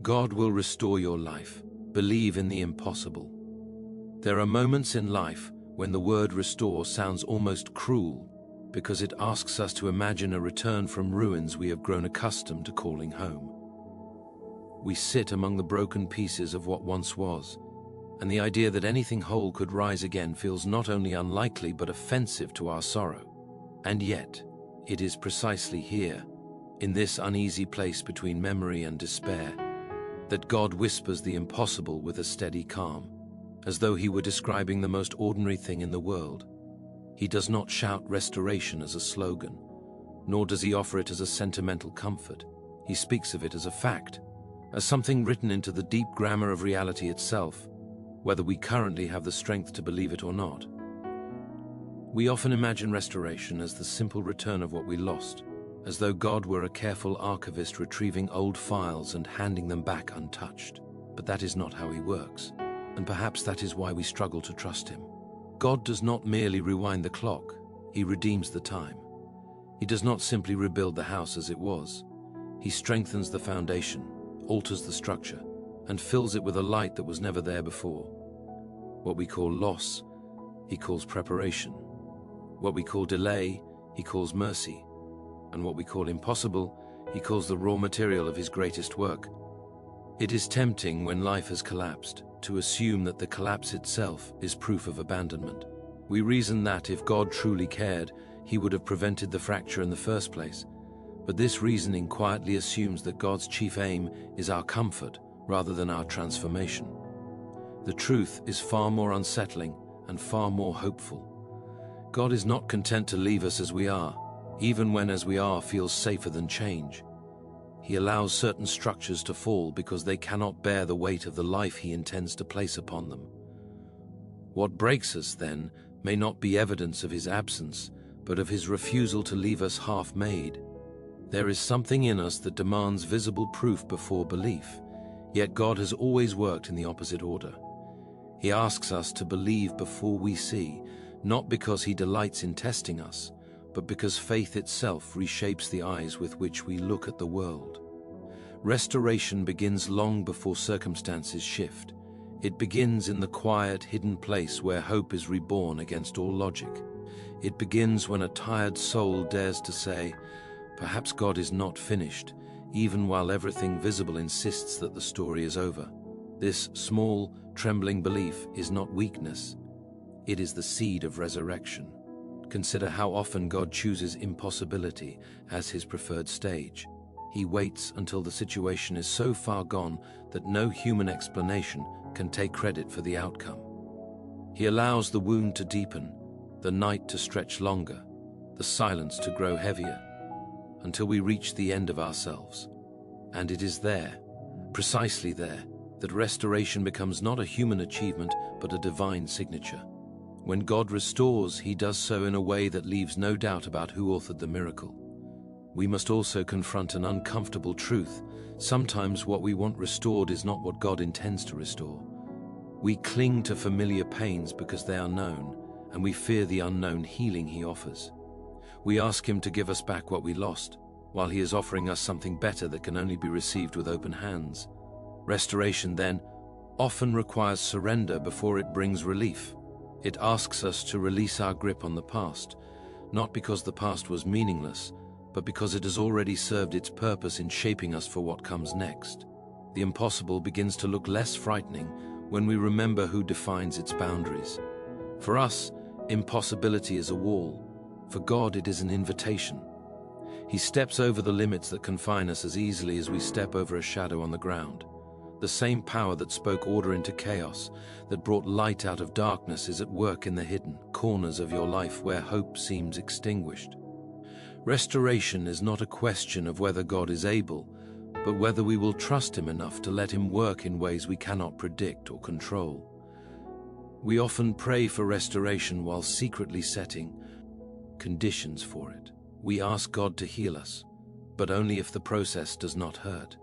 God will restore your life. Believe in the impossible. There are moments in life when the word restore sounds almost cruel because it asks us to imagine a return from ruins we have grown accustomed to calling home. We sit among the broken pieces of what once was, and the idea that anything whole could rise again feels not only unlikely but offensive to our sorrow. And yet, it is precisely here, in this uneasy place between memory and despair, that God whispers the impossible with a steady calm, as though he were describing the most ordinary thing in the world. He does not shout restoration as a slogan, nor does he offer it as a sentimental comfort. He speaks of it as a fact, as something written into the deep grammar of reality itself, whether we currently have the strength to believe it or not. We often imagine restoration as the simple return of what we lost, as though God were a careful archivist retrieving old files and handing them back untouched. But that is not how he works, and perhaps that is why we struggle to trust him. God does not merely rewind the clock, he redeems the time. He does not simply rebuild the house as it was. He strengthens the foundation, alters the structure, and fills it with a light that was never there before. What we call loss, he calls preparation. What we call delay, he calls mercy. And what we call impossible, he calls the raw material of his greatest work. It is tempting when life has collapsed to assume that the collapse itself is proof of abandonment. We reason that if God truly cared, he would have prevented the fracture in the first place. But this reasoning quietly assumes that God's chief aim is our comfort rather than our transformation. The truth is far more unsettling and far more hopeful. God is not content to leave us as we are, even when as we are feels safer than change. He allows certain structures to fall because they cannot bear the weight of the life he intends to place upon them. What breaks us, then, may not be evidence of his absence, but of his refusal to leave us half-made. There is something in us that demands visible proof before belief, yet God has always worked in the opposite order. He asks us to believe before we see, not because he delights in testing us, but because faith itself reshapes the eyes with which we look at the world. Restoration begins long before circumstances shift. It begins in the quiet, hidden place where hope is reborn against all logic. It begins when a tired soul dares to say, perhaps God is not finished, even while everything visible insists that the story is over. This small, trembling belief is not weakness. It is the seed of resurrection. Consider how often God chooses impossibility as his preferred stage. He waits until the situation is so far gone that no human explanation can take credit for the outcome. He allows the wound to deepen, the night to stretch longer, the silence to grow heavier, until we reach the end of ourselves. And it is there, precisely there, that restoration becomes not a human achievement but a divine signature. When God restores, he does so in a way that leaves no doubt about who authored the miracle. We must also confront an uncomfortable truth. Sometimes what we want restored is not what God intends to restore. We cling to familiar pains because they are known, and we fear the unknown healing he offers. We ask him to give us back what we lost, while he is offering us something better that can only be received with open hands. Restoration, then, often requires surrender before it brings relief. It asks us to release our grip on the past, not because the past was meaningless, but because it has already served its purpose in shaping us for what comes next. The impossible begins to look less frightening when we remember who defines its boundaries. For us, impossibility is a wall. For God, it is an invitation. He steps over the limits that confine us as easily as we step over a shadow on the ground. The same power that spoke order into chaos, that brought light out of darkness, is at work in the hidden corners of your life where hope seems extinguished. Restoration is not a question of whether God is able, but whether we will trust him enough to let him work in ways we cannot predict or control. We often pray for restoration while secretly setting conditions for it. We ask God to heal us, but only if the process does not hurt.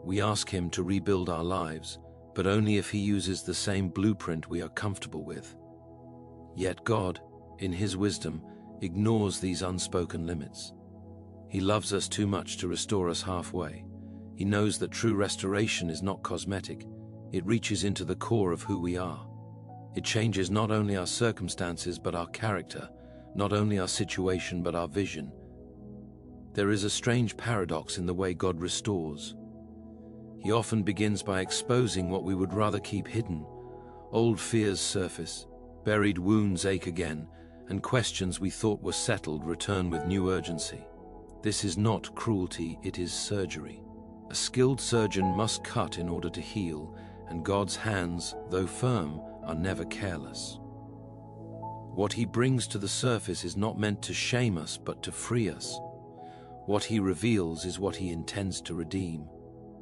We ask him to rebuild our lives, but only if he uses the same blueprint we are comfortable with. Yet God, in his wisdom, ignores these unspoken limits. He loves us too much to restore us halfway. He knows that true restoration is not cosmetic. It reaches into the core of who we are. It changes not only our circumstances but our character, not only our situation but our vision. There is a strange paradox in the way God restores. He often begins by exposing what we would rather keep hidden. Old fears surface, buried wounds ache again, and questions we thought were settled return with new urgency. This is not cruelty, it is surgery. A skilled surgeon must cut in order to heal, and God's hands, though firm, are never careless. What He brings to the surface is not meant to shame us, but to free us. What He reveals is what He intends to redeem.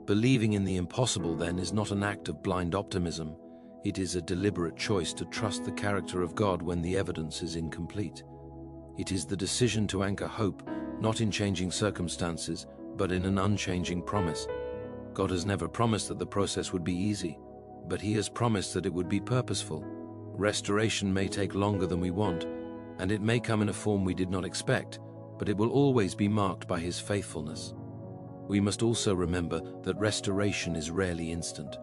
Believing in the impossible, then, is not an act of blind optimism. It is a deliberate choice to trust the character of God when the evidence is incomplete. It is the decision to anchor hope, not in changing circumstances, but in an unchanging promise. God has never promised that the process would be easy, but He has promised that it would be purposeful. Restoration may take longer than we want, and it may come in a form we did not expect, but it will always be marked by His faithfulness. We must also remember that restoration is rarely instant.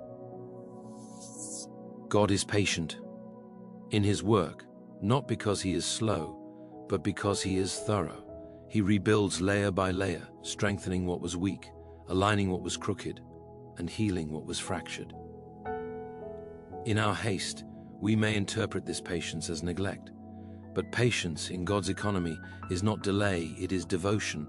God is patient in His work, not because He is slow, but because He is thorough. He rebuilds layer by layer, strengthening what was weak, aligning what was crooked, and healing what was fractured. In our haste, we may interpret this patience as neglect, but patience in God's economy is not delay, it is devotion.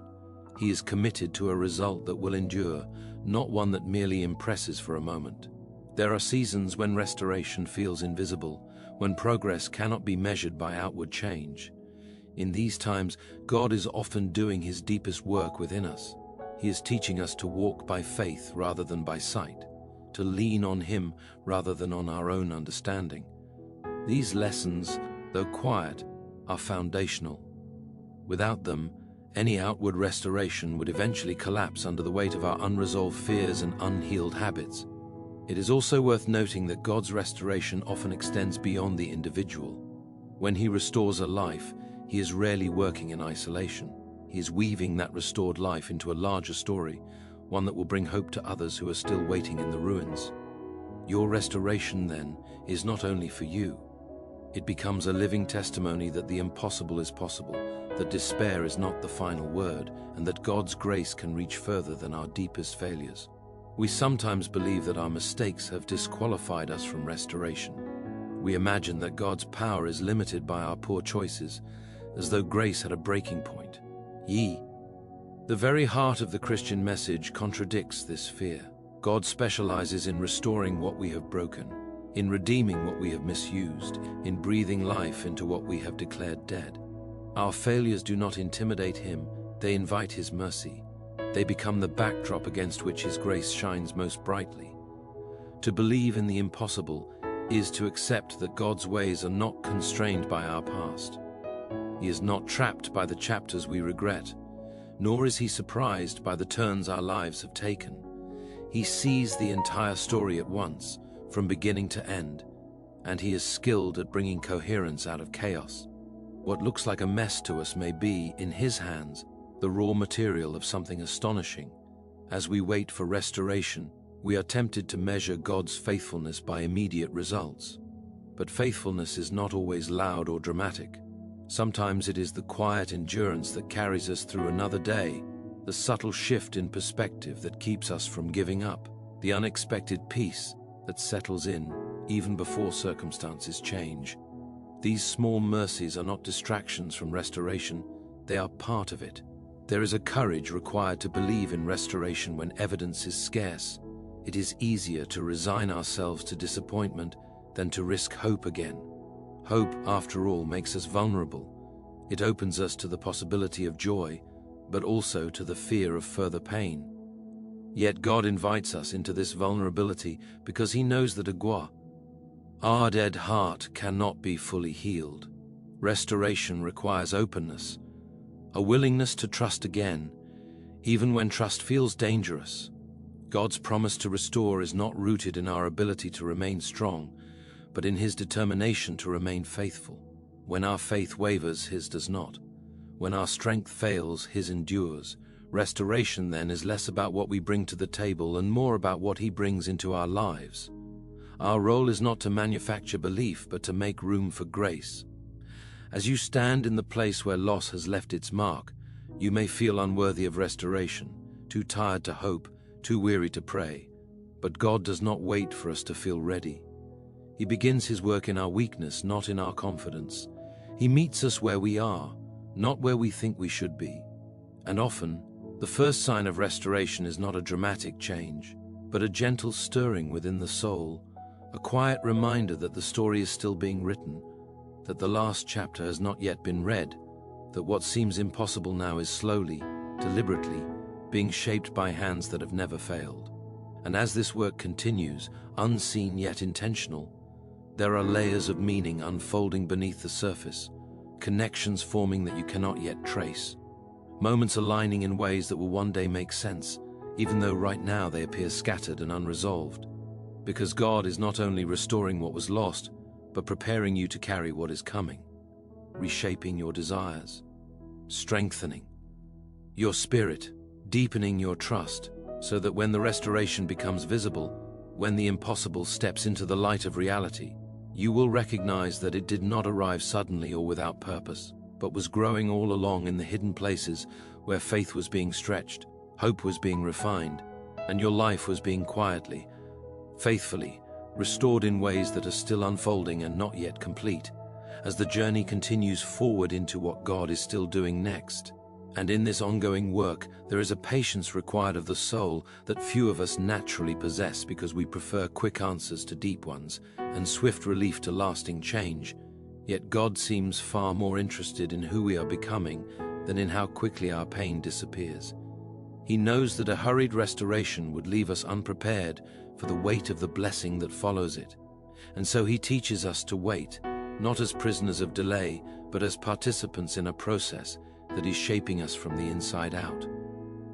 He is committed to a result that will endure, not one that merely impresses for a moment. There are seasons when restoration feels invisible, when progress cannot be measured by outward change. In these times, God is often doing His deepest work within us. He is teaching us to walk by faith rather than by sight, to lean on Him rather than on our own understanding. These lessons, though quiet, are foundational. Without them, any outward restoration would eventually collapse under the weight of our unresolved fears and unhealed habits. It is also worth noting that God's restoration often extends beyond the individual. When He restores a life, He is rarely working in isolation. He is weaving that restored life into a larger story, one that will bring hope to others who are still waiting in the ruins. Your restoration, then, is not only for you. It becomes a living testimony that the impossible is possible, that despair is not the final word, and that God's grace can reach further than our deepest failures. We sometimes believe that our mistakes have disqualified us from restoration. We imagine that God's power is limited by our poor choices, as though grace had a breaking point. The very heart of the Christian message contradicts this fear. God specializes in restoring what we have broken, in redeeming what we have misused, in breathing life into what we have declared dead. Our failures do not intimidate Him, they invite His mercy. They become the backdrop against which His grace shines most brightly. To believe in the impossible is to accept that God's ways are not constrained by our past. He is not trapped by the chapters we regret, nor is He surprised by the turns our lives have taken. He sees the entire story at once, from beginning to end, and He is skilled at bringing coherence out of chaos. What looks like a mess to us may be, in His hands, the raw material of something astonishing. As we wait for restoration, we are tempted to measure God's faithfulness by immediate results. But faithfulness is not always loud or dramatic. Sometimes it is the quiet endurance that carries us through another day, the subtle shift in perspective that keeps us from giving up, the unexpected peace that settles in even before circumstances change. These small mercies are not distractions from restoration, they are part of it. There is a courage required to believe in restoration when evidence is scarce. It is easier to resign ourselves to disappointment than to risk hope again. Hope, after all, makes us vulnerable. It opens us to the possibility of joy, but also to the fear of further pain. Yet God invites us into this vulnerability because He knows that our dead heart cannot be fully healed. Restoration requires openness, a willingness to trust again, even when trust feels dangerous. God's promise to restore is not rooted in our ability to remain strong, but in His determination to remain faithful. When our faith wavers, His does not. When our strength fails, His endures. Restoration, then, is less about what we bring to the table and more about what He brings into our lives. Our role is not to manufacture belief, but to make room for grace. As you stand in the place where loss has left its mark, you may feel unworthy of restoration, too tired to hope, too weary to pray. But God does not wait for us to feel ready. He begins His work in our weakness, not in our confidence. He meets us where we are, not where we think we should be. And often, the first sign of restoration is not a dramatic change, but a gentle stirring within the soul, a quiet reminder that the story is still being written, that the last chapter has not yet been read, that what seems impossible now is slowly, deliberately, being shaped by hands that have never failed. And as this work continues, unseen yet intentional, there are layers of meaning unfolding beneath the surface, connections forming that you cannot yet trace, moments aligning in ways that will one day make sense, even though right now they appear scattered and unresolved. Because God is not only restoring what was lost, but preparing you to carry what is coming, reshaping your desires, strengthening your spirit, deepening your trust, so that when the restoration becomes visible, when the impossible steps into the light of reality, you will recognize that it did not arrive suddenly or without purpose, but was growing all along in the hidden places where faith was being stretched, hope was being refined, and your life was being quietly, faithfully, restored in ways that are still unfolding and not yet complete, as the journey continues forward into what God is still doing next. And in this ongoing work, there is a patience required of the soul that few of us naturally possess because we prefer quick answers to deep ones and swift relief to lasting change. Yet God seems far more interested in who we are becoming than in how quickly our pain disappears. He knows that a hurried restoration would leave us unprepared for the weight of the blessing that follows it. And so He teaches us to wait, not as prisoners of delay, but as participants in a process that is shaping us from the inside out.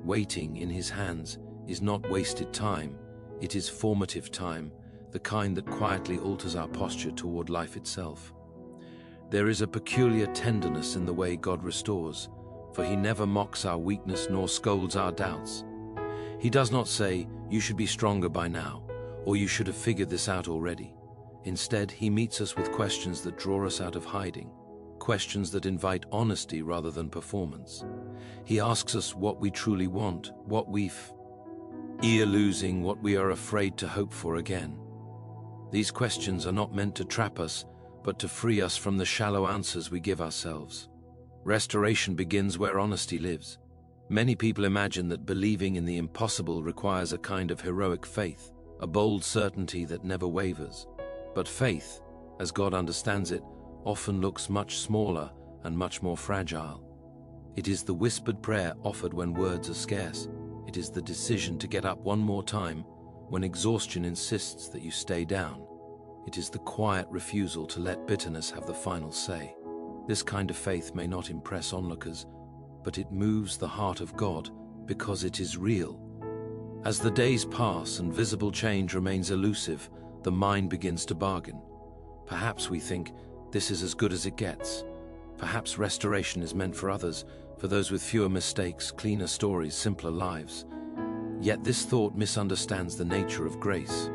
Waiting in His hands is not wasted time, it is formative time, the kind that quietly alters our posture toward life itself. There is a peculiar tenderness in the way God restores, for He never mocks our weakness nor scolds our doubts. He does not say, "You should be stronger by now," or "You should have figured this out already." Instead, He meets us with questions that draw us out of hiding, questions that invite honesty rather than performance. He asks us what we truly want, what we've losing, what we are afraid to hope for again. These questions are not meant to trap us, but to free us from the shallow answers we give ourselves. Restoration begins where honesty lives. Many people imagine that believing in the impossible requires a kind of heroic faith, a bold certainty that never wavers. But faith, as God understands it, often looks much smaller and much more fragile. It is the whispered prayer offered when words are scarce. It is the decision to get up one more time when exhaustion insists that you stay down. It is the quiet refusal to let bitterness have the final say. This kind of faith may not impress onlookers, but it moves the heart of God because it is real. As the days pass and visible change remains elusive, the mind begins to bargain. Perhaps we think, this is as good as it gets. Perhaps restoration is meant for others, for those with fewer mistakes, cleaner stories, simpler lives. Yet this thought misunderstands the nature of grace.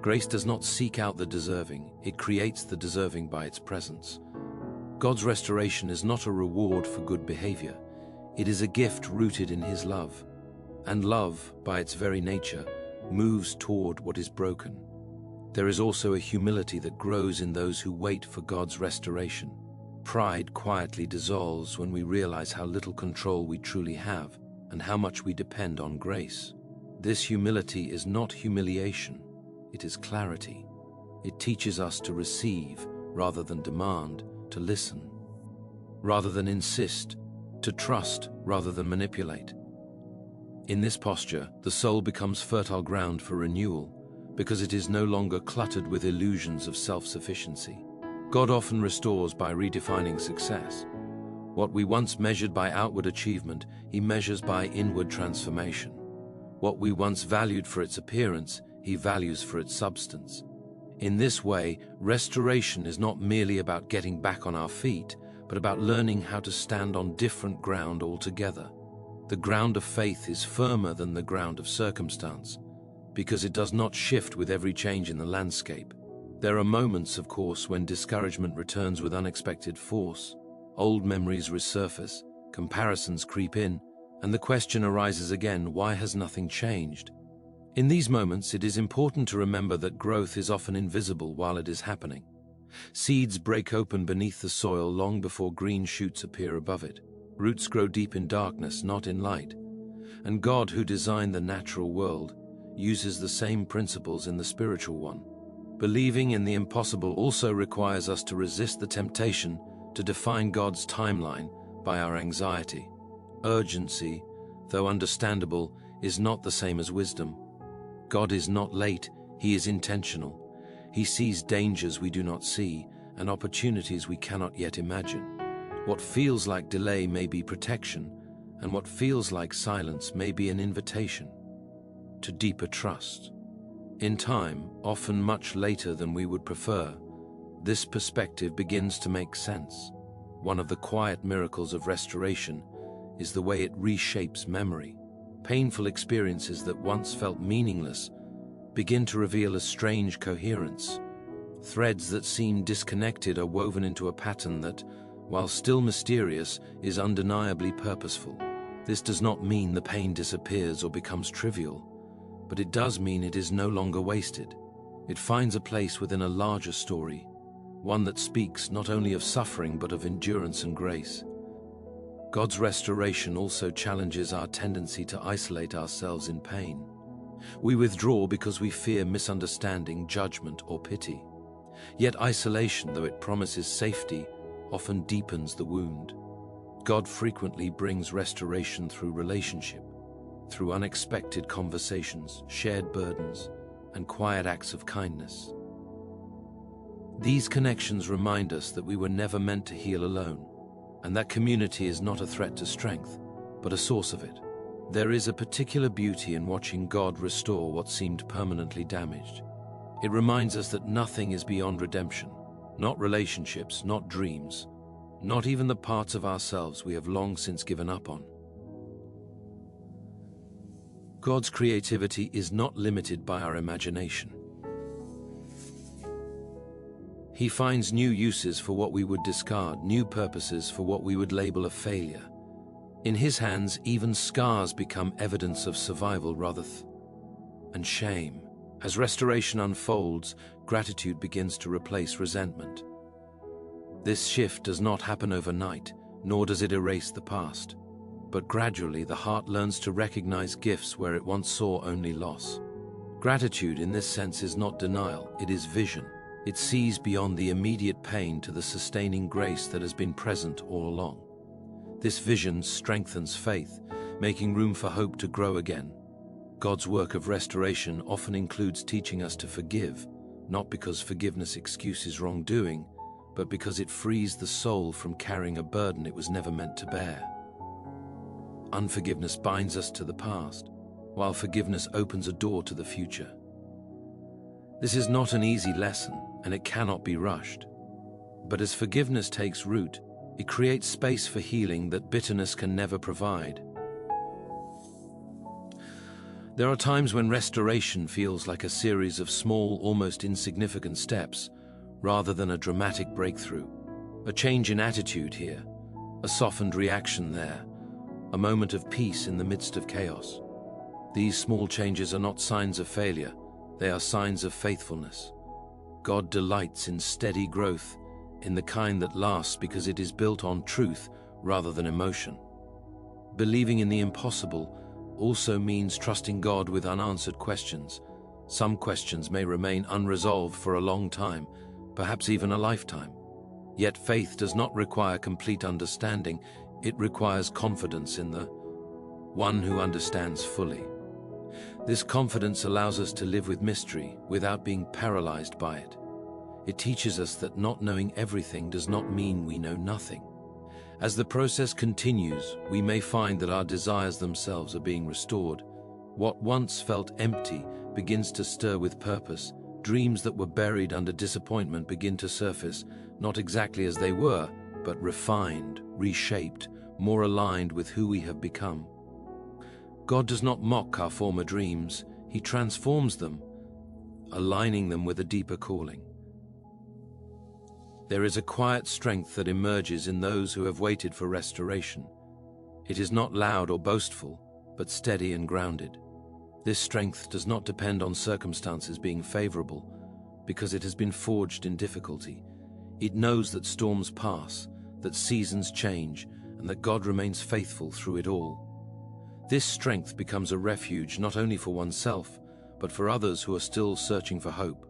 Grace does not seek out the deserving, it creates the deserving by its presence. God's restoration is not a reward for good behavior. It is a gift rooted in His love. And love, by its very nature, moves toward what is broken. There is also a humility that grows in those who wait for God's restoration. Pride quietly dissolves when we realize how little control we truly have and how much we depend on grace. This humility is not humiliation, it is clarity. It teaches us to receive rather than demand, to listen rather than insist, to trust rather than manipulate. In this posture, the soul becomes fertile ground for renewal because it is no longer cluttered with illusions of self-sufficiency. God often restores by redefining success. What we once measured by outward achievement, He measures by inward transformation. What we once valued for its appearance, He values for its substance. In this way, restoration is not merely about getting back on our feet, but about learning how to stand on different ground altogether. The ground of faith is firmer than the ground of circumstance, because it does not shift with every change in the landscape. There are moments, of course, when discouragement returns with unexpected force. Old memories resurface, comparisons creep in, and the question arises again, why has nothing changed? In these moments, it is important to remember that growth is often invisible while it is happening. Seeds break open beneath the soil long before green shoots appear above it. Roots grow deep in darkness, not in light. And God, who designed the natural world, uses the same principles in the spiritual one. Believing in the impossible also requires us to resist the temptation to define God's timeline by our anxiety. Urgency, though understandable, is not the same as wisdom. God is not late, He is intentional. He sees dangers we do not see and opportunities we cannot yet imagine. What feels like delay may be protection, and what feels like silence may be an invitation to deeper trust. In time, often much later than we would prefer, this perspective begins to make sense. One of the quiet miracles of restoration is the way it reshapes memory. Painful experiences that once felt meaningless begin to reveal a strange coherence. Threads that seem disconnected are woven into a pattern that, while still mysterious, is undeniably purposeful. This does not mean the pain disappears or becomes trivial, but it does mean it is no longer wasted. It finds a place within a larger story, one that speaks not only of suffering but of endurance and grace. God's restoration also challenges our tendency to isolate ourselves in pain. We withdraw because we fear misunderstanding, judgment, or pity. Yet isolation, though it promises safety, often deepens the wound. God frequently brings restoration through relationship, through unexpected conversations, shared burdens, and quiet acts of kindness. These connections remind us that we were never meant to heal alone, and that community is not a threat to strength, but a source of it. There is a particular beauty in watching God restore what seemed permanently damaged. It reminds us that nothing is beyond redemption, not relationships, not dreams, not even the parts of ourselves we have long since given up on. God's creativity is not limited by our imagination. He finds new uses for what we would discard, new purposes for what we would label a failure. In His hands, even scars become evidence of survival rather than shame. As restoration unfolds, gratitude begins to replace resentment. This shift does not happen overnight, nor does it erase the past. But gradually, the heart learns to recognize gifts where it once saw only loss. Gratitude, in this sense, is not denial, it is vision. It sees beyond the immediate pain to the sustaining grace that has been present all along. This vision strengthens faith, making room for hope to grow again. God's work of restoration often includes teaching us to forgive, not because forgiveness excuses wrongdoing, but because it frees the soul from carrying a burden it was never meant to bear. Unforgiveness binds us to the past, while forgiveness opens a door to the future. This is not an easy lesson, and it cannot be rushed. But as forgiveness takes root, it creates space for healing that bitterness can never provide. There are times when restoration feels like a series of small, almost insignificant steps, rather than a dramatic breakthrough. A change in attitude here, a softened reaction there, a moment of peace in the midst of chaos. These small changes are not signs of failure, they are signs of faithfulness. God delights in steady growth, in the kind that lasts because it is built on truth rather than emotion. Believing in the impossible also means trusting God with unanswered questions. Some questions may remain unresolved for a long time, perhaps even a lifetime. Yet faith does not require complete understanding, it requires confidence in the one who understands fully. This confidence allows us to live with mystery without being paralyzed by it. It teaches us that not knowing everything does not mean we know nothing. As the process continues, we may find that our desires themselves are being restored. What once felt empty begins to stir with purpose. Dreams that were buried under disappointment begin to surface, not exactly as they were, but refined, reshaped, more aligned with who we have become. God does not mock our former dreams, He transforms them, aligning them with a deeper calling. There is a quiet strength that emerges in those who have waited for restoration. It is not loud or boastful, but steady and grounded. This strength does not depend on circumstances being favorable, because it has been forged in difficulty. It knows that storms pass, that seasons change, and that God remains faithful through it all. This strength becomes a refuge not only for oneself, but for others who are still searching for hope.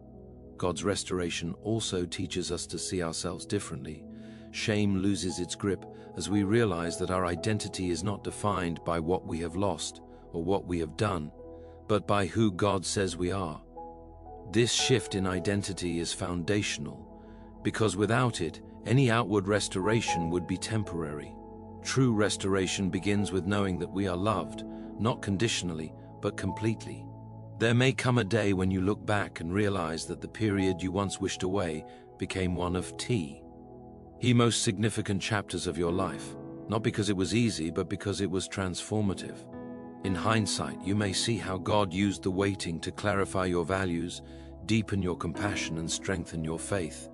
God's restoration also teaches us to see ourselves differently. Shame loses its grip as we realize that our identity is not defined by what we have lost or what we have done, but by who God says we are. This shift in identity is foundational, because without it, any outward restoration would be temporary. True restoration begins with knowing that we are loved, not conditionally, but completely. There may come a day when you look back and realize that the period you once wished away became one of the most significant chapters of your life, not because it was easy, but because it was transformative. In hindsight, you may see how God used the waiting to clarify your values, deepen your compassion, and strengthen your faith.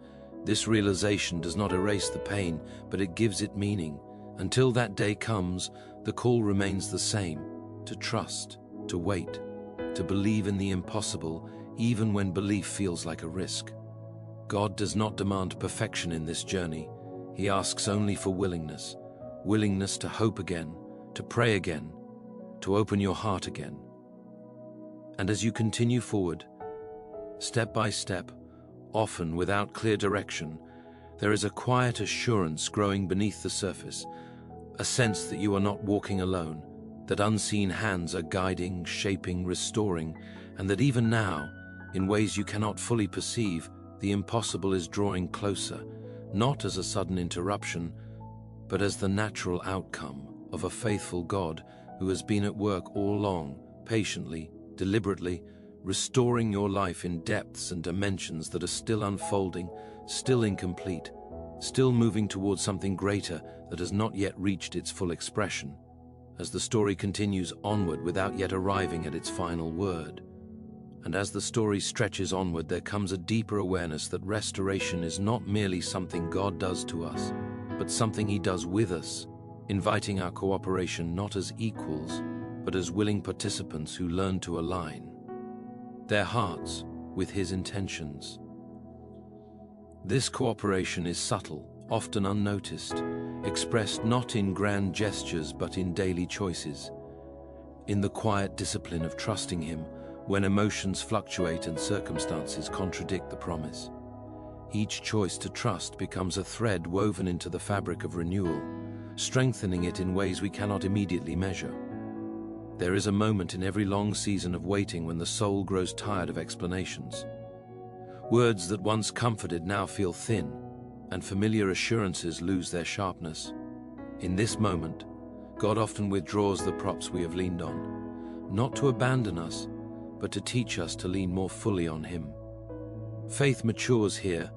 This realization does not erase the pain, but it gives it meaning. Until that day comes, the call remains the same: to trust, to wait, to believe in the impossible, even when belief feels like a risk. God does not demand perfection in this journey. He asks only for willingness to hope again, to pray again, to open your heart again. And as you continue forward, step by step, often without clear direction, there is a quiet assurance growing beneath the surface, a sense that you are not walking alone, that unseen hands are guiding, shaping, restoring, and that even now, in ways you cannot fully perceive, the impossible is drawing closer, not as a sudden interruption, but as the natural outcome of a faithful God who has been at work all along, patiently, deliberately, restoring your life in depths and dimensions that are still unfolding, still incomplete, still moving towards something greater that has not yet reached its full expression, as the story continues onward without yet arriving at its final word. And as the story stretches onward, there comes a deeper awareness that restoration is not merely something God does to us, but something He does with us, inviting our cooperation not as equals, but as willing participants who learn to align their hearts with His intentions. This cooperation is subtle, often unnoticed, expressed not in grand gestures but in daily choices, in the quiet discipline of trusting Him when emotions fluctuate and circumstances contradict the promise. Each choice to trust becomes a thread woven into the fabric of renewal, strengthening it in ways we cannot immediately measure. There is a moment in every long season of waiting when the soul grows tired of explanations. Words that once comforted now feel thin, and familiar assurances lose their sharpness. In this moment, God often withdraws the props we have leaned on, not to abandon us, but to teach us to lean more fully on Him. Faith matures here,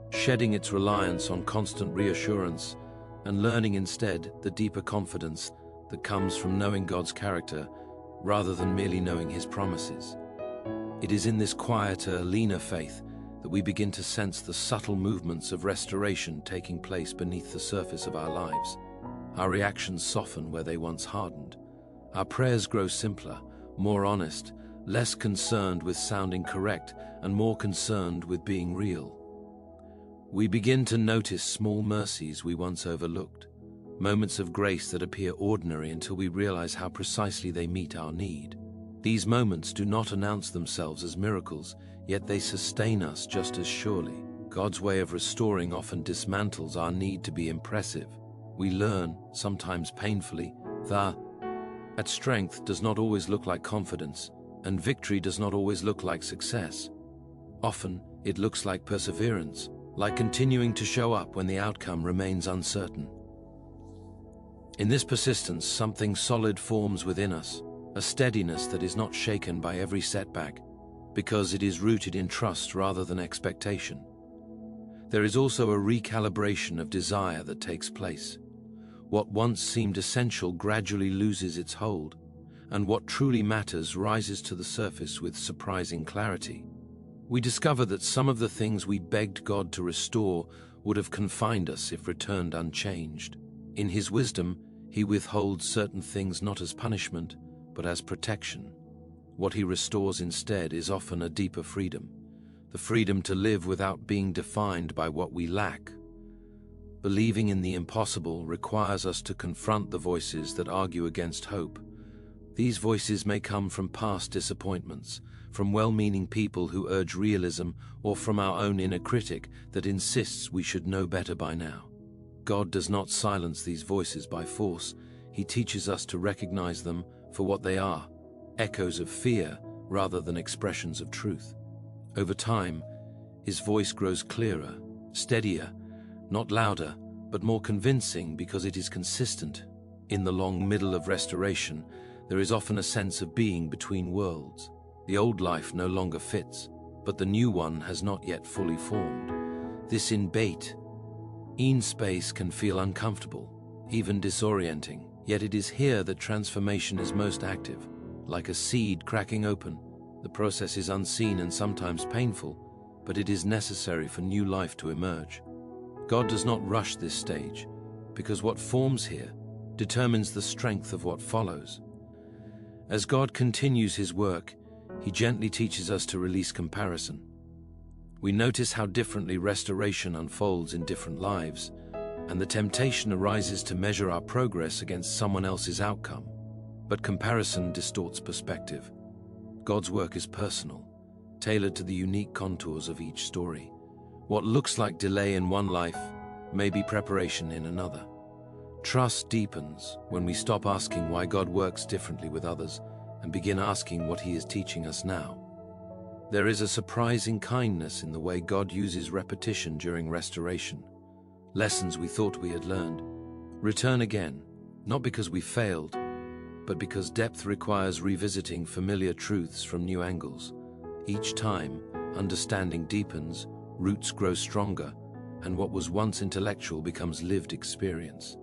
shedding its reliance on constant reassurance and learning instead the deeper confidence that comes from knowing God's character rather than merely knowing His promises. It is in this quieter, leaner faith that we begin to sense the subtle movements of restoration taking place beneath the surface of our lives. Our reactions soften where they once hardened. Our prayers grow simpler, more honest, less concerned with sounding correct and more concerned with being real. We begin to notice small mercies we once overlooked, moments of grace that appear ordinary until we realize how precisely they meet our need. These moments do not announce themselves as miracles, yet they sustain us just as surely. God's way of restoring often dismantles our need to be impressive. We learn, sometimes painfully, that strength does not always look like confidence, and victory does not always look like success. Often, it looks like perseverance, like continuing to show up when the outcome remains uncertain. In this persistence, something solid forms within us, a steadiness that is not shaken by every setback, because it is rooted in trust rather than expectation. There is also a recalibration of desire that takes place. What once seemed essential gradually loses its hold, and what truly matters rises to the surface with surprising clarity. We discover that some of the things we begged God to restore would have confined us if returned unchanged. In His wisdom, He withholds certain things not as punishment, but as protection. What He restores instead is often a deeper freedom, the freedom to live without being defined by what we lack. Believing in the impossible requires us to confront the voices that argue against hope. These voices may come from past disappointments, from well-meaning people who urge realism, or from our own inner critic that insists we should know better by now. God does not silence these voices by force. He teaches us to recognize them for what they are, echoes of fear rather than expressions of truth. Over time, His voice grows clearer, steadier, not louder, but more convincing because it is consistent. In the long middle of restoration, there is often a sense of being between worlds. The old life no longer fits, but the new one has not yet fully formed. This in space can feel uncomfortable, even disorienting, yet it is here that transformation is most active. Like a seed cracking open, the process is unseen and sometimes painful, but it is necessary for new life to emerge. God does not rush this stage, because what forms here determines the strength of what follows. As God continues His work, He gently teaches us to release comparison. We notice how differently restoration unfolds in different lives, and the temptation arises to measure our progress against someone else's outcome. But comparison distorts perspective. God's work is personal, tailored to the unique contours of each story. What looks like delay in one life may be preparation in another. Trust deepens when we stop asking why God works differently with others and begin asking what He is teaching us now. There is a surprising kindness in the way God uses repetition during restoration. Lessons we thought we had learned return again, not because we failed, but because depth requires revisiting familiar truths from new angles. Each time, understanding deepens, roots grow stronger, and what was once intellectual becomes lived experience.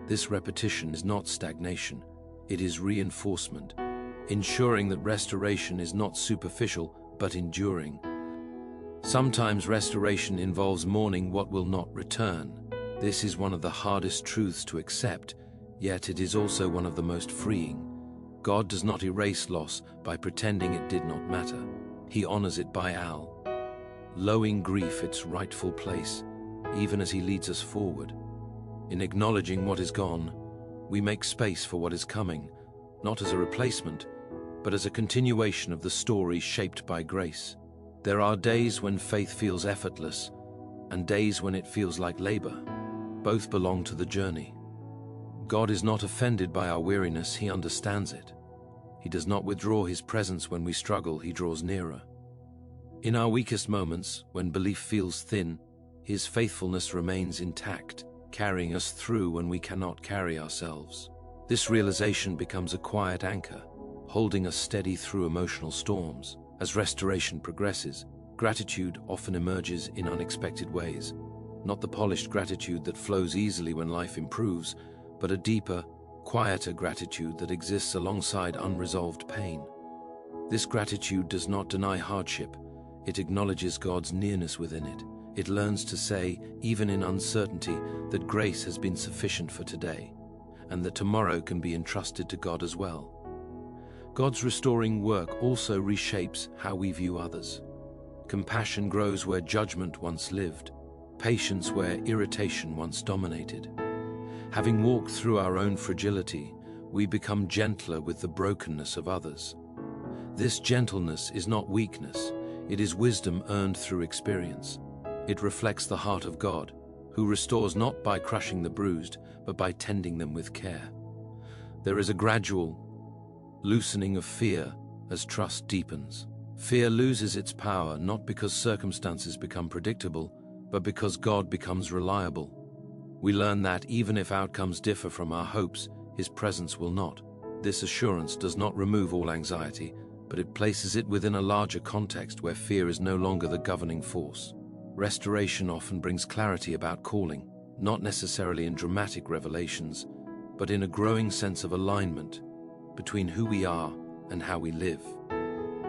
This repetition is not stagnation, it is reinforcement, ensuring that restoration is not superficial but enduring. Sometimes restoration involves mourning what will not return. This is one of the hardest truths to accept, yet it is also one of the most freeing. God does not erase loss by pretending it did not matter. He honors it by allowing grief its rightful place, even as He leads us forward. In acknowledging what is gone, we make space for what is coming, not as a replacement, but as a continuation of the story shaped by grace. There are days when faith feels effortless, and days when it feels like labor. Both belong to the journey. God is not offended by our weariness, He understands it. He does not withdraw His presence when we struggle, He draws nearer. In our weakest moments, when belief feels thin, His faithfulness remains intact, carrying us through when we cannot carry ourselves. This realization becomes a quiet anchor, holding us steady through emotional storms. As restoration progresses, gratitude often emerges in unexpected ways. Not the polished gratitude that flows easily when life improves, but a deeper, quieter gratitude that exists alongside unresolved pain. This gratitude does not deny hardship. It acknowledges God's nearness within it. It learns to say, even in uncertainty, that grace has been sufficient for today, and that tomorrow can be entrusted to God as well. God's restoring work also reshapes how we view others. Compassion grows where judgment once lived, patience where irritation once dominated. Having walked through our own fragility, we become gentler with the brokenness of others. This gentleness is not weakness, it is wisdom earned through experience. It reflects the heart of God, who restores not by crushing the bruised, but by tending them with care. There is a gradual loosening of fear as trust deepens. Fear loses its power not because circumstances become predictable, but because God becomes reliable. We learn that even if outcomes differ from our hopes, His presence will not. This assurance does not remove all anxiety, but it places it within a larger context where fear is no longer the governing force. Restoration often brings clarity about calling, not necessarily in dramatic revelations, but in a growing sense of alignment. between who we are and how we live.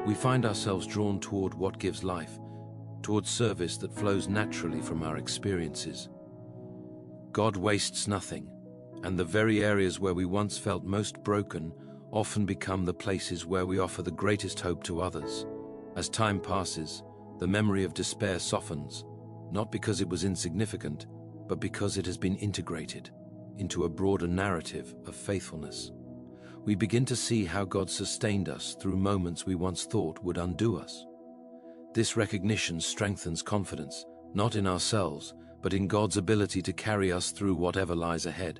We find ourselves drawn toward what gives life, towards service that flows naturally from our experiences. God wastes nothing, and the very areas where we once felt most broken often become the places where we offer the greatest hope to others. As time passes, the memory of despair softens, not because it was insignificant, but because it has been integrated into a broader narrative of faithfulness. We begin to see how God sustained us through moments we once thought would undo us. This recognition strengthens confidence, not in ourselves, but in God's ability to carry us through whatever lies ahead.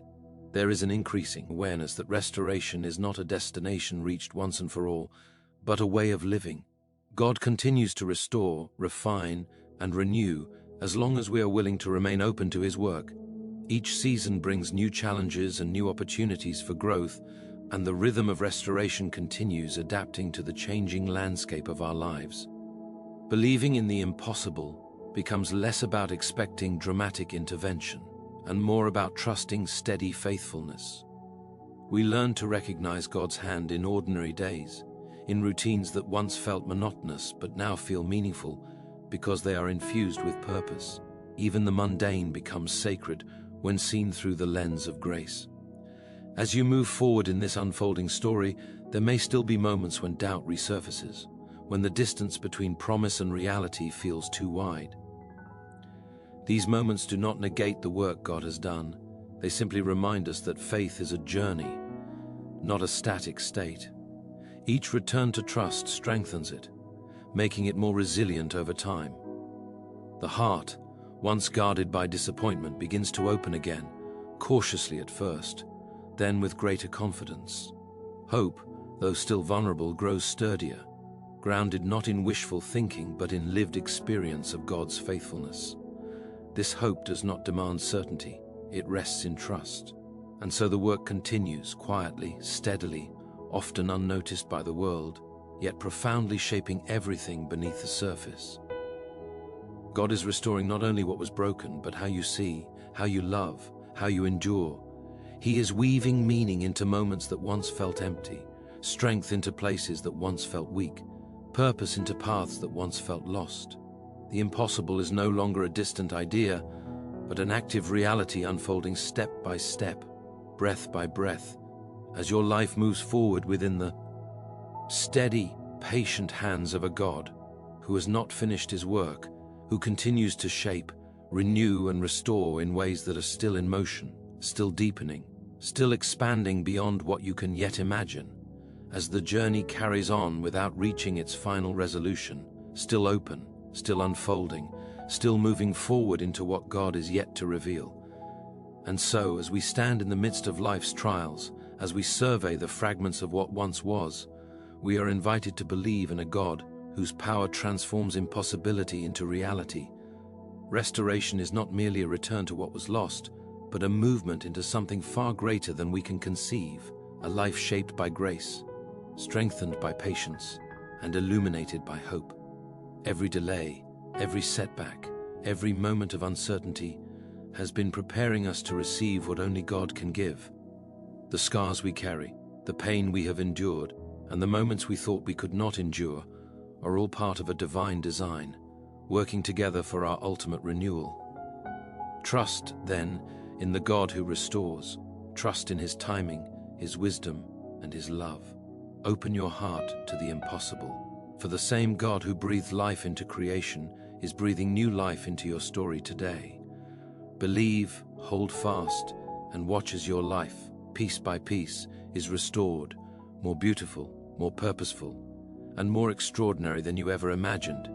There is an increasing awareness that restoration is not a destination reached once and for all, but a way of living. God continues to restore, refine, and renew as long as we are willing to remain open to His work. Each season brings new challenges and new opportunities for growth, and the rhythm of restoration continues, adapting to the changing landscape of our lives. Believing in the impossible becomes less about expecting dramatic intervention and more about trusting steady faithfulness. We learn to recognize God's hand in ordinary days, in routines that once felt monotonous but now feel meaningful because they are infused with purpose. Even the mundane becomes sacred when seen through the lens of grace. As you move forward in this unfolding story, there may still be moments when doubt resurfaces, when the distance between promise and reality feels too wide. These moments do not negate the work God has done. They simply remind us that faith is a journey, not a static state. Each return to trust strengthens it, making it more resilient over time. The heart, once guarded by disappointment, begins to open again, cautiously at first, then with greater confidence. Hope, though still vulnerable, grows sturdier, grounded not in wishful thinking but in lived experience of God's faithfulness. This hope does not demand certainty, it rests in trust. And so the work continues quietly, steadily, often unnoticed by the world, yet profoundly shaping everything beneath the surface. God is restoring not only what was broken, but how you see, how you love, how you endure. He is weaving meaning into moments that once felt empty, strength into places that once felt weak, purpose into paths that once felt lost. The impossible is no longer a distant idea, but an active reality unfolding step by step, breath by breath, as your life moves forward within the steady, patient hands of a God who has not finished His work, who continues to shape, renew, and restore in ways that are still in motion, still deepening, still expanding beyond what you can yet imagine, as the journey carries on without reaching its final resolution, still open, still unfolding, still moving forward into what God is yet to reveal. And so, as we stand in the midst of life's trials, as we survey the fragments of what once was, we are invited to believe in a God whose power transforms impossibility into reality. Restoration is not merely a return to what was lost, but a movement into something far greater than we can conceive, a life shaped by grace, strengthened by patience, and illuminated by hope. Every delay, every setback, every moment of uncertainty has been preparing us to receive what only God can give. The scars we carry, the pain we have endured, and the moments we thought we could not endure are all part of a divine design, working together for our ultimate renewal. Trust, then, in the God who restores. Trust in His timing, His wisdom, and His love. Open your heart to the impossible, for the same God who breathed life into creation is breathing new life into your story today. Believe, hold fast, and watch as your life, piece by piece, is restored, more beautiful, more purposeful, and more extraordinary than you ever imagined.